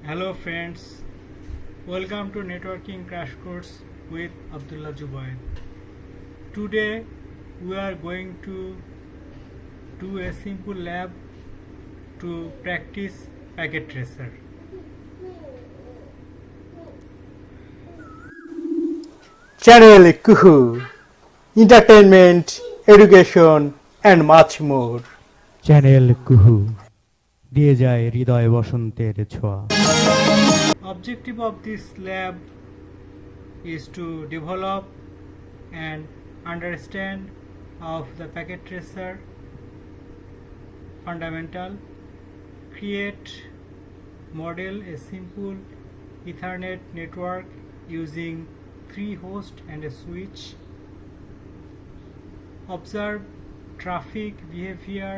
Hello friends, welcome to Networking Crash Course with Abdullah Jubair. Today we are going to do a simple lab to practice packet tracer. Channel Kuhu, entertainment, education and much more. Channel কুহু দিয়ে যায় হৃদয় বসন্তের ছোঁয়া। Objective of this lab is to develop and understand of the packet tracer fundamental, create, model a simple Ethernet network using 3 hosts and a switch, observe traffic behavior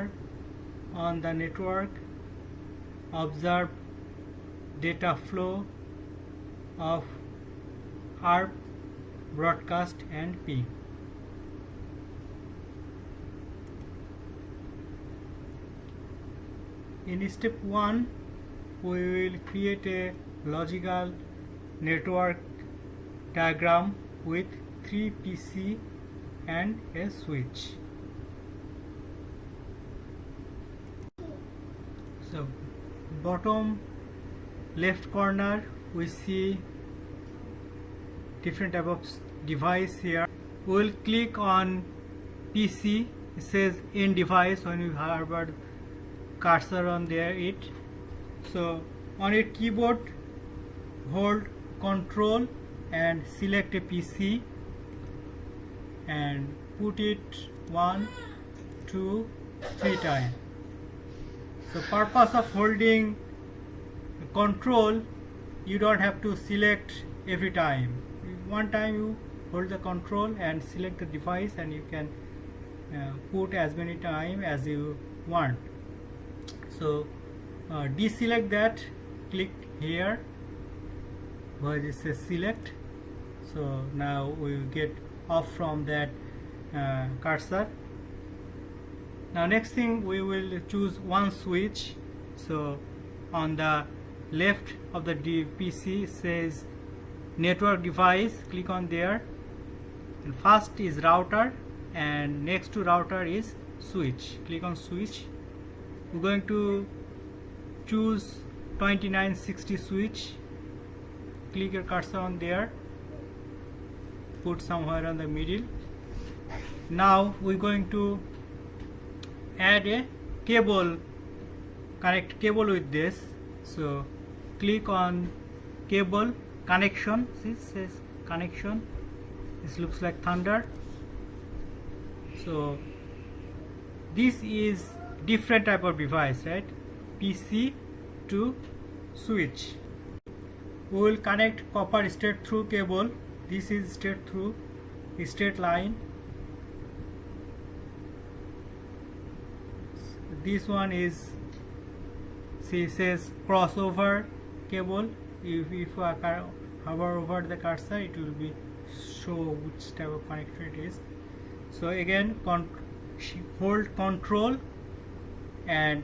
on the network, observe data flow of ARP, broadcast and ping. In step 1, we will create a logical network diagram with 3 PC and a switch. So, bottom left corner we see different type of device here. We will click on PC. It says in device when you hover cursor on there so on your keyboard hold Control and select a PC and put it 1 2 3 times. So purpose of holding Control, you don't have to select every time. One time you hold the Control and select the device and you can put as many times as you want. So deselect that, click here where it says select. So now we will get off from that cursor. Now next thing we will choose one switch. So on the left of the PC says network device, click on there, and first is router and next to router is switch. Click on switch. We're going to choose 2960 switch. Click your cursor on there, put somewhere on the middle. Now we're going to add a cable, connect cable with this. So click on cable connection. See, it says connection. This looks like thunder. So this is different type of device, right? PC to switch. We will connect copper straight through cable. This is straight through, straight line. This one is, see, says crossover cable. If I hover over the cursor, it will be show which type of connector it is. So again, hold Control and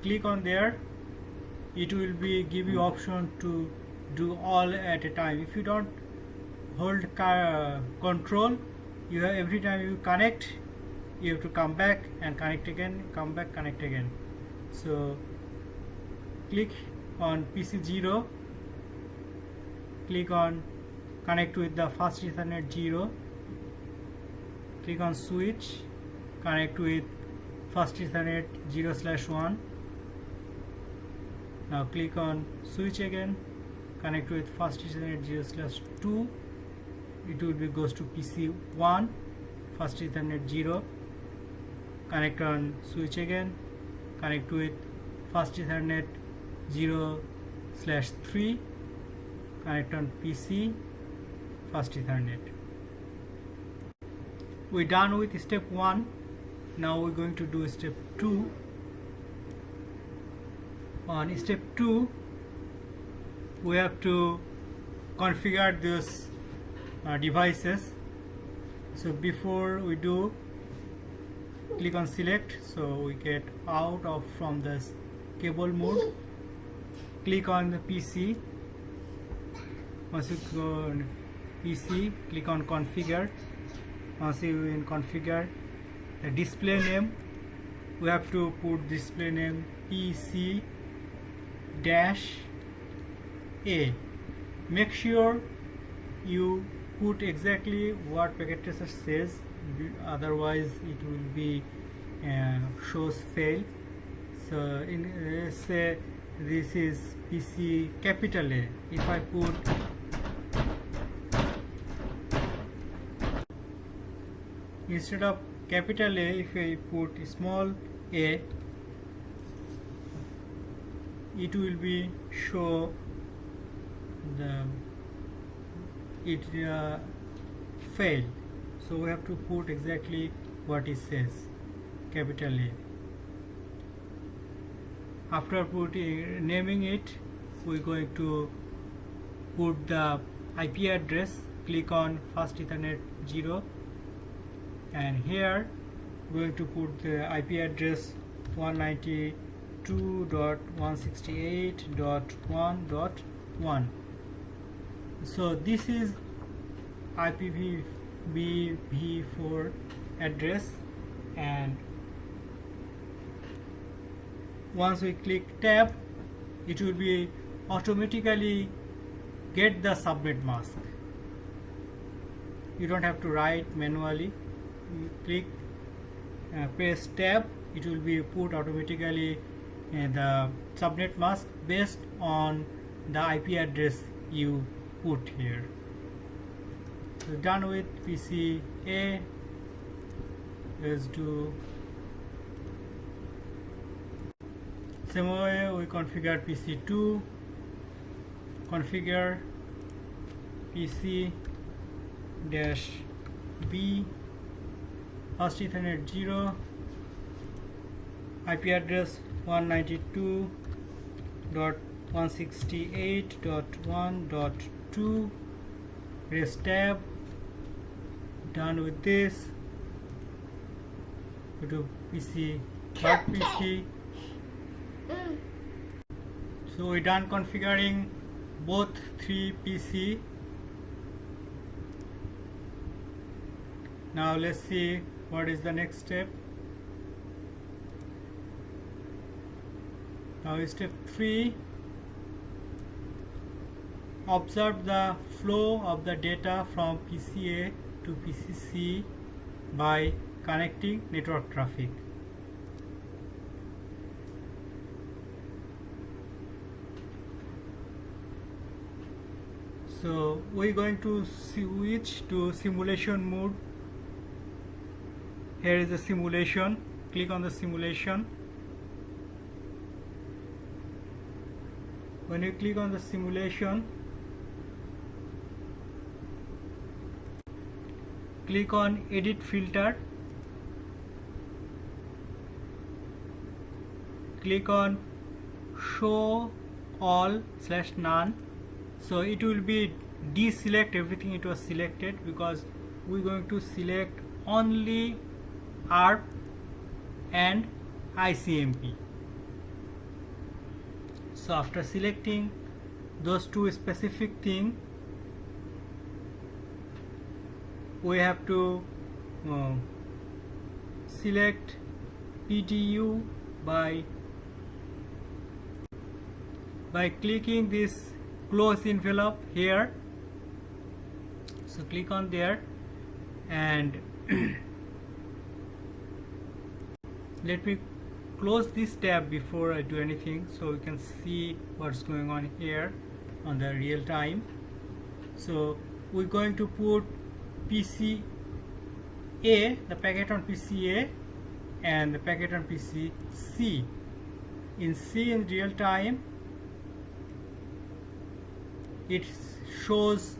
click on there. It will be give you option to do all at a time. If you don't hold Control, you have every time you connect, you have to come back and connect again, come back, connect again. So click on PC0, click on connect with the fast Ethernet 0, click on switch, connect with fast Ethernet 0/1. Now click on switch again, connect with fast Ethernet 0/2. It will be goes to PC1, fast Ethernet 0. Connect on switch again, connect with fast Ethernet 0/3. Connect on PC, fast Ethernet. We're done with step 1. Now we're going to do step 2. On step 2, we have to configure these devices. So before we do, click on select, so we get out of from this cable mode. click on the PC. Once you go on PC, click on configure. Once you in configure, the display name, we have to put display name PC dash A. Make sure you put exactly what packet tracer says, otherwise it will be shows fail. So in say this is PC capital A. If I put instead of capital A, if I put small a, it will be show the fail. So we have to put exactly what it says, capital A. After naming it, we're going to put the IP address. Click on fast Ethernet 0, and here we're going to put the IP address 192.168.1.1. so this is IPv4 address, and once we click tab, it will be automatically get the subnet mask. You don't have to write manually. You click press tab, it will be put automatically the subnet mask based on the IP address you put here. So done with PC A. Let's do same way we configure PC2. Configure PC dash B, fast Ethernet 0, IP address 192.168.1.2. press tab. Done with this, go to PC third PC. So we're done configuring both three PC. Now let's see what is the next step. Now step 3, observe the flow of the data from PCA to PCC by connecting network traffic. So we're going to switch to simulation mode. Here is the simulation. Click on the simulation. When you click on the simulation, click on edit filter. Click on show all / none. So it will be deselect everything it was selected, because we're going to select only ARP and ICMP. So after selecting those two specific things, we have to select PDU by clicking this close envelope here. So click on there, and let me close this tab before I do anything, so you can see what's going on here on the real time. So we're going to put PCA, the packet on PCA, and the packet on PCC. In C in real time, it shows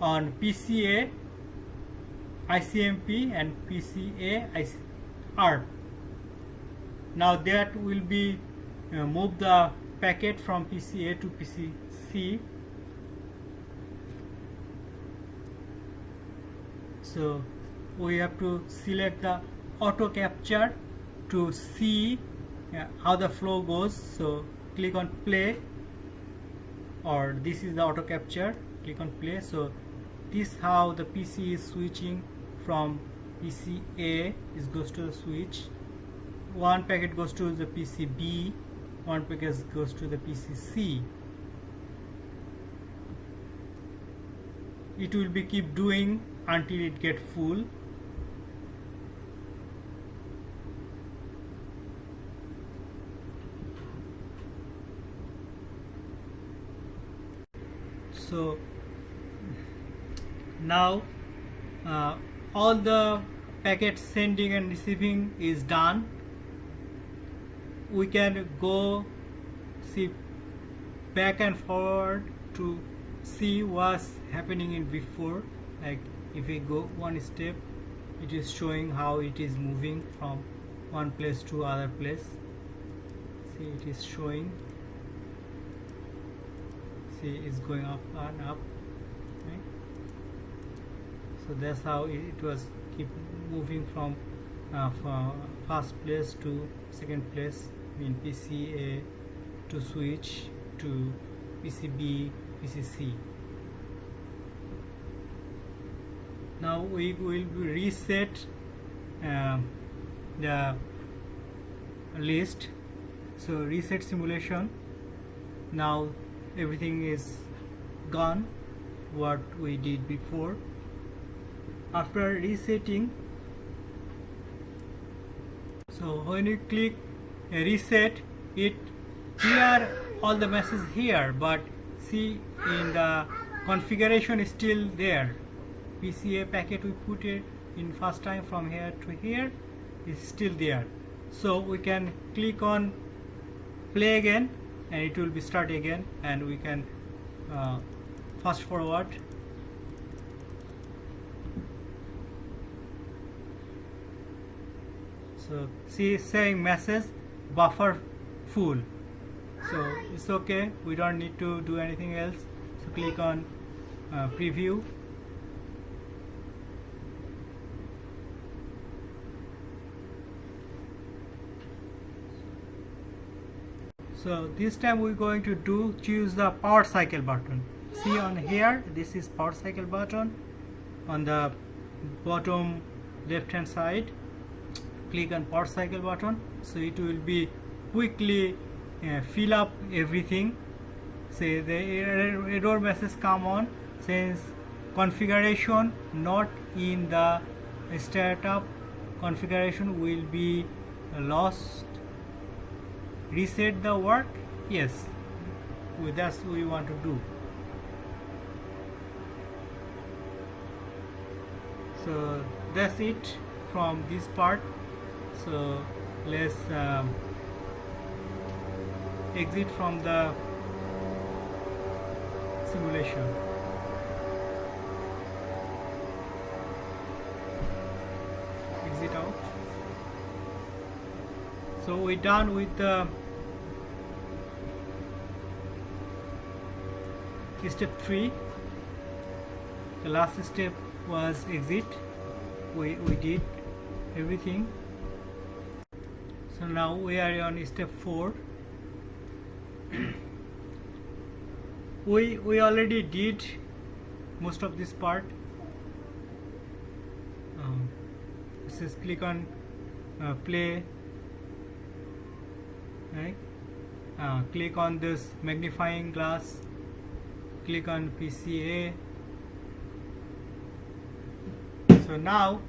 on PCA ICMP and PCA ARP. Now that will be move the packet from PCA to PCC. So we have to select the auto capture to see how the flow goes. So click on play. or this is the auto capture. Click on play. So this how the PC is switching from PC A is goes to the switch. One packet goes to the PC B, one packet goes to the PC C. It will be keep doing until it get full. So now all the packet sending and receiving is done. We can go see back and forward to see what's happening in before. Like if we go one step, it is showing how it is moving from one place to other place. See, it is showing. See, it's going up and up. Right? So that's how it was keep moving from first place to second place in PCA to switch to PCB, PCC. Now we will reset the list. So reset simulation. Now everything is gone what we did before. After resetting, so when you click reset, it clear all the messages here, but see in the configuration is still there. PCA packet we put it in first time from here to here is still there. So we can click on play again and it will be start again, and we can fast forward. So see saying message buffer full, so it's okay, we don't need to do anything else. So click on preview. So this time we're going to choose the power cycle button. See on here, this is power cycle button on the bottom left hand side. Click on power cycle button, so it will be quickly fill up everything. Say the error message come on, says configuration not in the startup, configuration will be lost. Reset the work. Yes, that's what we want to do. So that's it from this part. So let's exit from the simulation. Exit out. So we're done with the step 3. The last step was exit. We did everything. So now we are on step 4. we already did most of this part. Just click on play, right? Click on this magnifying glass, click on PCA. So now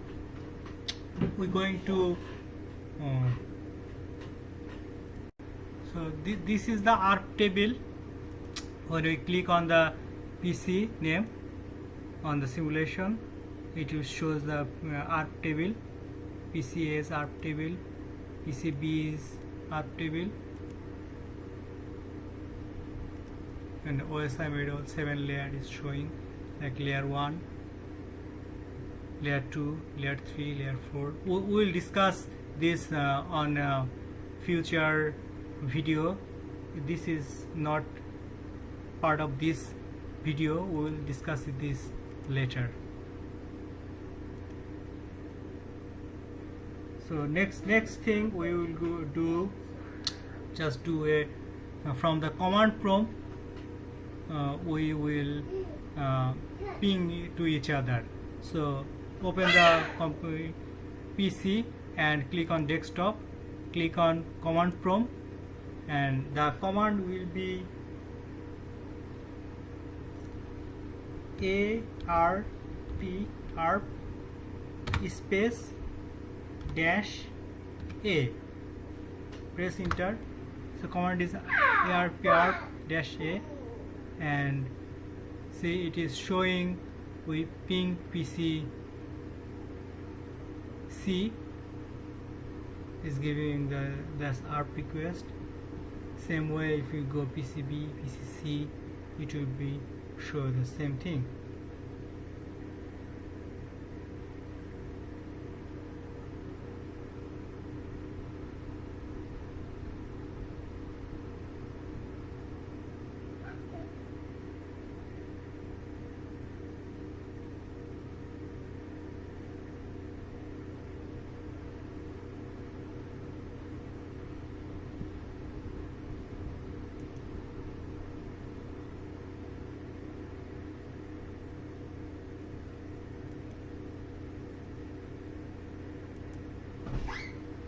we're going to so this is the ARP table. When we click on the PC name on the simulation, it will shows the ARP table, PCA's ARP table, PCB's ARP table, and OSI model 7 layer is showing, like layer 1, layer 2, layer 3, layer 4. We will discuss this on future video. This is not part of this video, we will discuss this later. So next thing we will do, just do a from the command prompt we will ping to each other. So open the PC and click on desktop, click on command prompt, and the command will be ARP space dash A. Press enter. So command is ARP dash A, and see it is showing we ping PC C is giving that's ARP request. Same way if you go PCB, PCC, it will be show the same thing.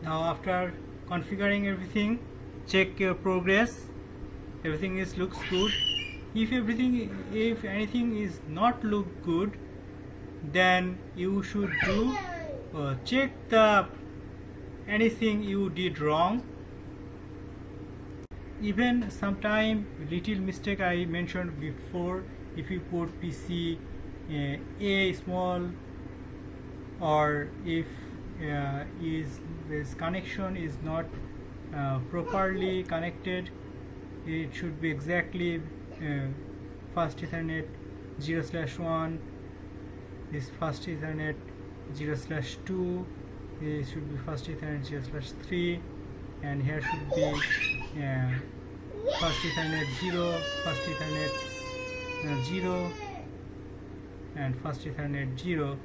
Now after configuring everything, check your progress. Everything looks good. If anything is not look good, then you should do check the anything you did wrong. Even sometime little mistake I mentioned before, if you put PC A small, or if this connection is not properly connected, it should be exactly fast Ethernet 0/1, this fast Ethernet 0/2, this should be fast Ethernet 0/3, and here should be fast Ethernet 0, fast Ethernet 0, and fast Ethernet 0.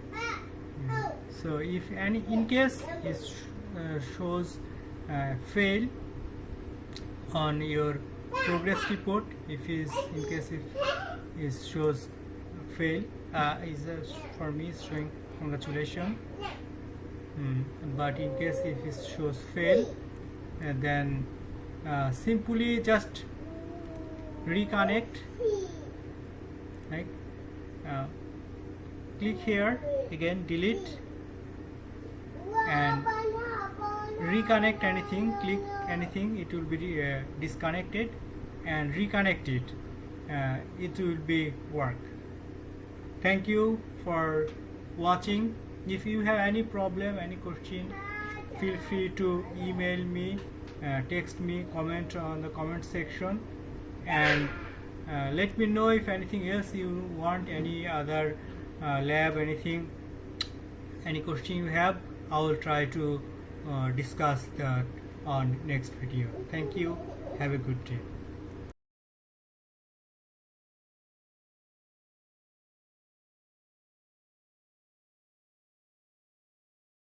So if in case it shows fail on your progress report, if it shows fail, for me it's showing congratulations. But in case if it shows fail, then simply just reconnect, right? Click here again, delete, and reconnect anything, click anything, it will be disconnected, and reconnect it, it will be work. Thank you for watching. If you have any problem, any question, feel free to email me, text me, comment on the comment section, and let me know if anything else you want, any other lab, anything, any question you have. I will try to discuss that on next video. Thank you. Have a good day.